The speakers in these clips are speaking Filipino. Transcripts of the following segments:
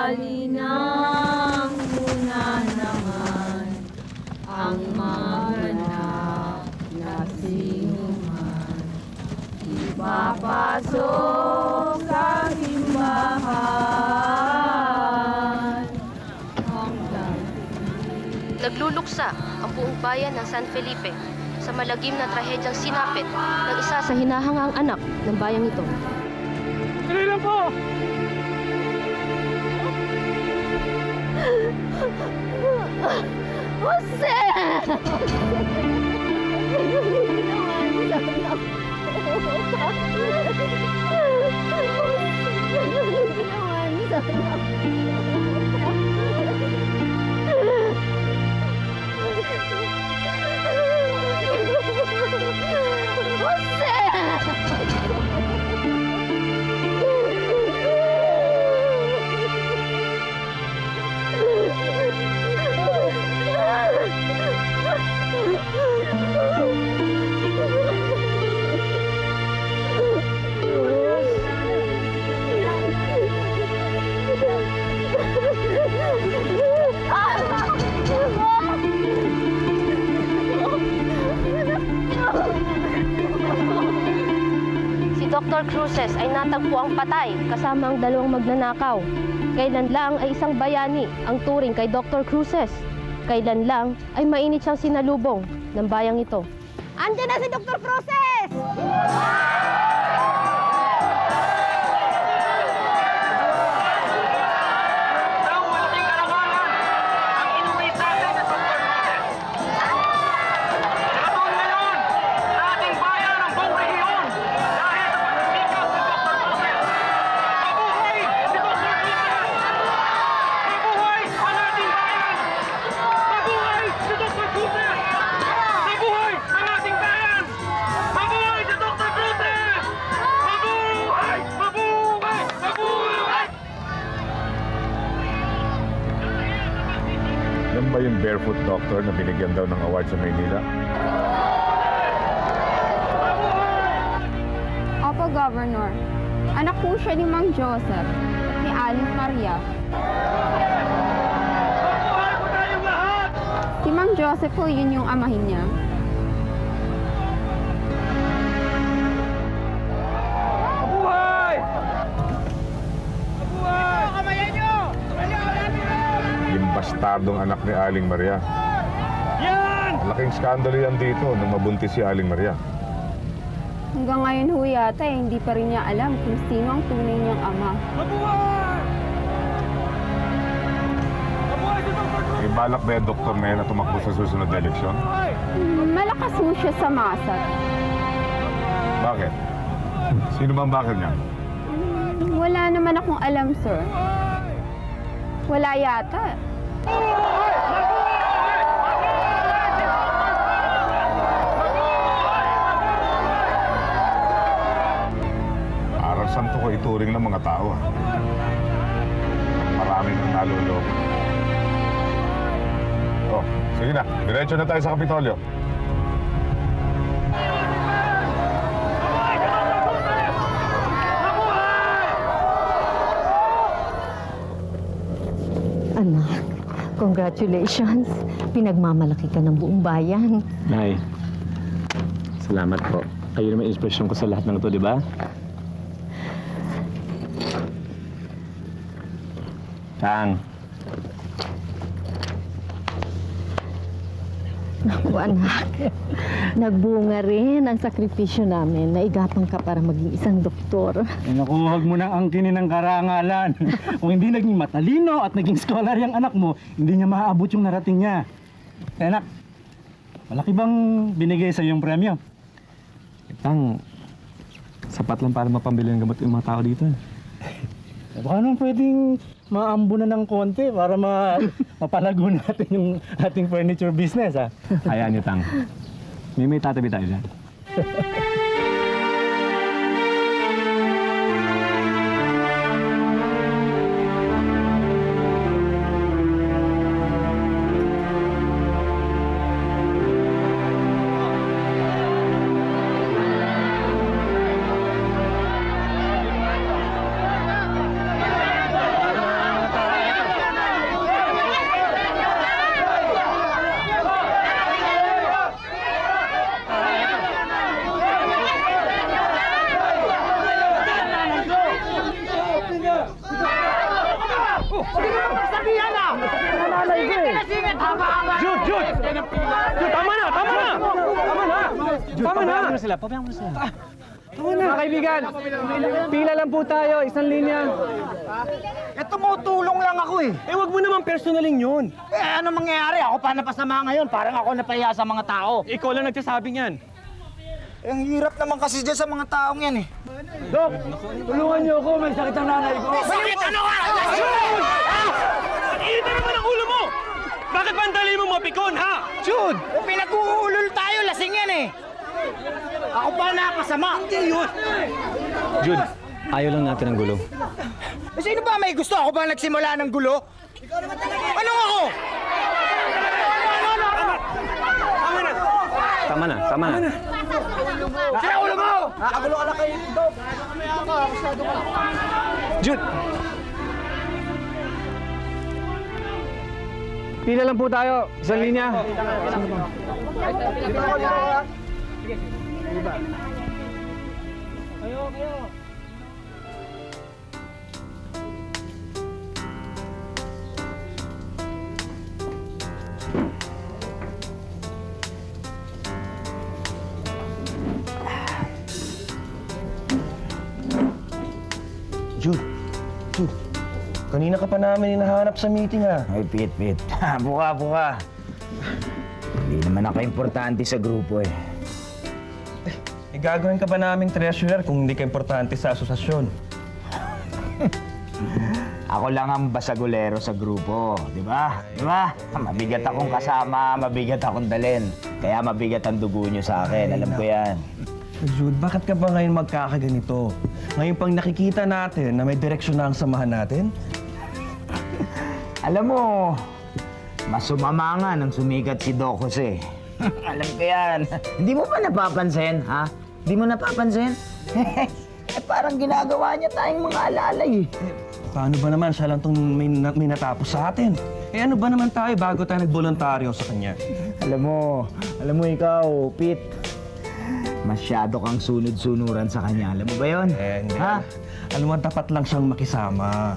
Halinang muna naman ang maganap na sinuman. Ipapasok sa simbahan. Nagluluksa ang buong bayan ng San Felipe sa malagim na trahedyang sinapit ng isa sa hinahangang anak ng bayang ito. Tuloy lang po! Jose! Si Dr. Cruces ay natagpo ang patay kasama ang dalawang magnanakaw. Kailan lang ay isang bayani ang turing kay Dr. Cruces. Kailan lang ay mainit siyang sinalubong ng bayang ito. Andiyan na si Dr. Cruces! Yan ba yung barefoot doctor na binigyan daw ng award sa Maynila? Opo, Governor. Anak po siya ni Mang Joseph at ni Aling Maria. Si Mang Joseph po, yun yung amahin niya. Yung bastardong anak ni Aling Maria. Yan! Malaking skandalo yan dito nung mabuntis si Aling Maria. Hanggang ngayon ho yata, hindi pa rin niya alam kung sino ang tunay niyang ama. Mabuhay! Mabuhay si Dr. Cruz! May balak ba yung doktor na yan na tumakbo sa susunod na eleksyon? Malakas ho siya sa masat. Bakit? Sino ba ang bakit niya? Wala naman akong alam, sir. Wala yata. Parang santo ko ituring ng mga tao. Marami nang naluloko. Oh, sige na. Diretso na tayo sa Kapitolyo. Anak, congratulations. Pinagmamalaki ka ng buong bayan. Nay, salamat po. Kayo naman inspirasyon ko sa lahat ng ito, di ba? Tang. Naku, anak. Nagbunga rin ang sakripisyo namin. Naigapang ka para maging isang doktor. Naku, huwag mo nang angkinin ng karangalan. Kung hindi naging matalino at naging scholar yung anak mo, hindi niya maaabot yung narating niya. Anak, malaki bang binigay sa yung premyo? Tang, sapat lang para mapambili ng gamot yung mga tao dito. Baka naman pwedeng maambunan ng konti para mapalago natin yung ating furniture business, ha? Hayaan niyo, Tang. May tatabi tayo dyan. Jude! Jude, tama na! Tama na! Tama na! Pabayaan mo na sila. Mga kaibigan, pila lang po tayo, isang linya. Tumutulong lang ako eh. Wag mo naman personalin yun. Ano mangyayari? Ako pa napasama ngayon. Parang ako napahiya sa mga tao. Ikaw lang nagsasabi niyan. Ang hirap naman kasi dyan sa mga taong yan eh. Dok, tulungan niyo ako. May sakit ang nanay ko. Sakit ano ka? Iita naman ang ulo mo! Bakit ba ang dali mo mapikon, ha? Jude! Pinag-uulol tayo. Lasing yan eh. Ako pa napasama. Hindi yun. Jude, ayaw lang natin ng gulo. Sino ba may gusto? Ako ba nagsimula ng gulo? Anong ako? Tama na, tama na. Sira ulo mo! Nakagulo ka na kayo, Dok. Jude! Pila lang po tayo, isang linya. Jude, kanina ka pa namin hinahanap sa meeting ah. Ay, Pit. Buka. Hindi naman ako importante sa grupo eh. Gagawin ka ba naming treasurer kung hindi ka importante sa asosasyon? Ako lang ang basagulero sa grupo, di ba? Di ba? Mabigat akong kasama, mabigat akong dalin. Kaya mabigat ang dugo nyo sa akin, alam ko yan. Jude, bakit ka ba ngayon magkakaganito? Ngayon pang nakikita natin na may direksyon na ang samahan natin? Alam mo, mas sumama nga nang sumikat si Doc Jose. Alam ko yan. Hindi mo ba napapansin, ha? Hindi mo napapansin? Parang ginagawa niya tayong mga alalay. Paano ba naman siya lang itong may natapos sa atin? Ano ba naman tayo bago tayo nagboluntaryo sa kanya? Alam mo ikaw, Pete. Masyado kang sunod-sunuran sa kanya. Alam mo ba yun? Hindi. Ha? Alam mo, dapat lang siyang makisama.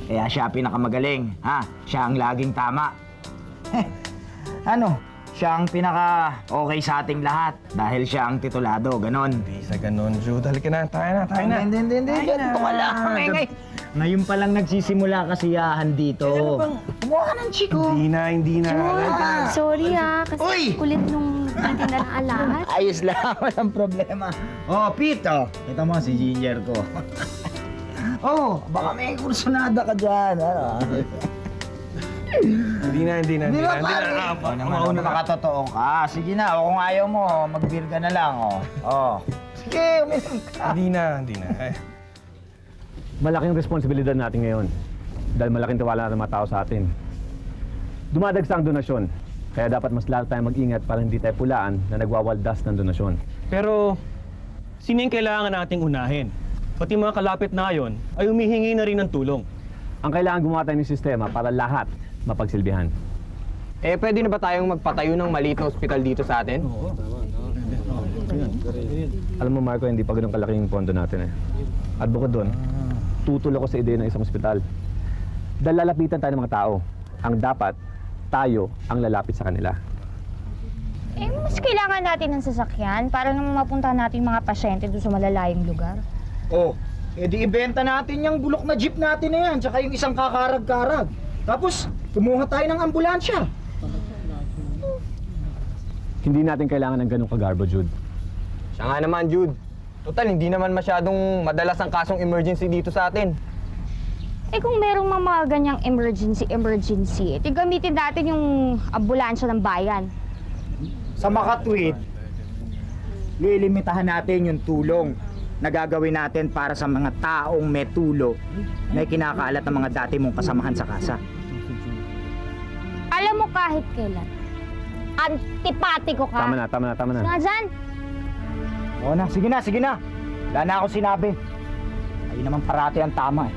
Kaya siya pinakamagaling, ha? Siya ang laging tama. Siya ang pinaka-okay sa ating lahat dahil siya ang titulado, ganon. Hindi sa ganon, Jude. Halika na, tayo na. Hindi. Ganito ka lang. Ngayon pa lang nagsisimula kasiyahan dito. Kumuha ka ng chiko. Hindi na. Sorry kasi Uy! kulit nung hindi na ng alahat. Ayos lang, walang problema. Oh, Pete, kita mo si Ginger ko. Baka may kursunada ka dyan. Hindi na. Mauna nakatotoo ka. Sige na, kung ayaw mo, mag-beer ka na lang. Sige, uminom ka. Hindi na. Malaking responsibilidad natin ngayon. Dahil malaking tiwala ng mga tao sa atin. Dumadagsa ang donasyon. Kaya dapat mas lalo tayong mag-ingat para hindi tayo pulaan na nagwawaldas ng donasyon. Pero, sino yung kailangan nating unahin? Pati mga kalapit na yon ay humihingi na rin ng tulong. Ang kailangan gumawa tayo ng sistema para lahat mapagsilbihan. Pwede na ba tayong magpatayo ng maliit na ospital dito sa atin? Alam mo, Marco, hindi pa ganun kalaking pondo natin eh. At bukod doon, tutol ako sa ideya ng isang ospital. Dahil lalapitan tayo ng mga tao. Ang dapat, tayo ang lalapit sa kanila. Mas kailangan natin ng sasakyan para naman mapunta natin mga pasyente doon sa malalayong lugar. Di ibenta natin yung bulok na jeep natin na yan, tsaka yung isang kakarag-karag. Tapos, kumuha tayo ng ambulansya. Hindi natin kailangan ng ganung kagarbo, Jude. Siya nga naman, Jude. Total, hindi naman masyadong madalas ang kasong emergency dito sa atin. Kung merong mga ganyang emergency, gamitin natin yung ambulansya ng bayan. Sa makatwid, lilimitahan natin yung tulong na gagawin natin para sa mga taong may tulo na kinakalat ng mga dati mong kasamahan sa kasa. Alam mo kahit kailan, antipatiko ka. Tama na. Nga dyan! Sige na. Wala na ako sinabi. Ayun naman parati ang tama eh.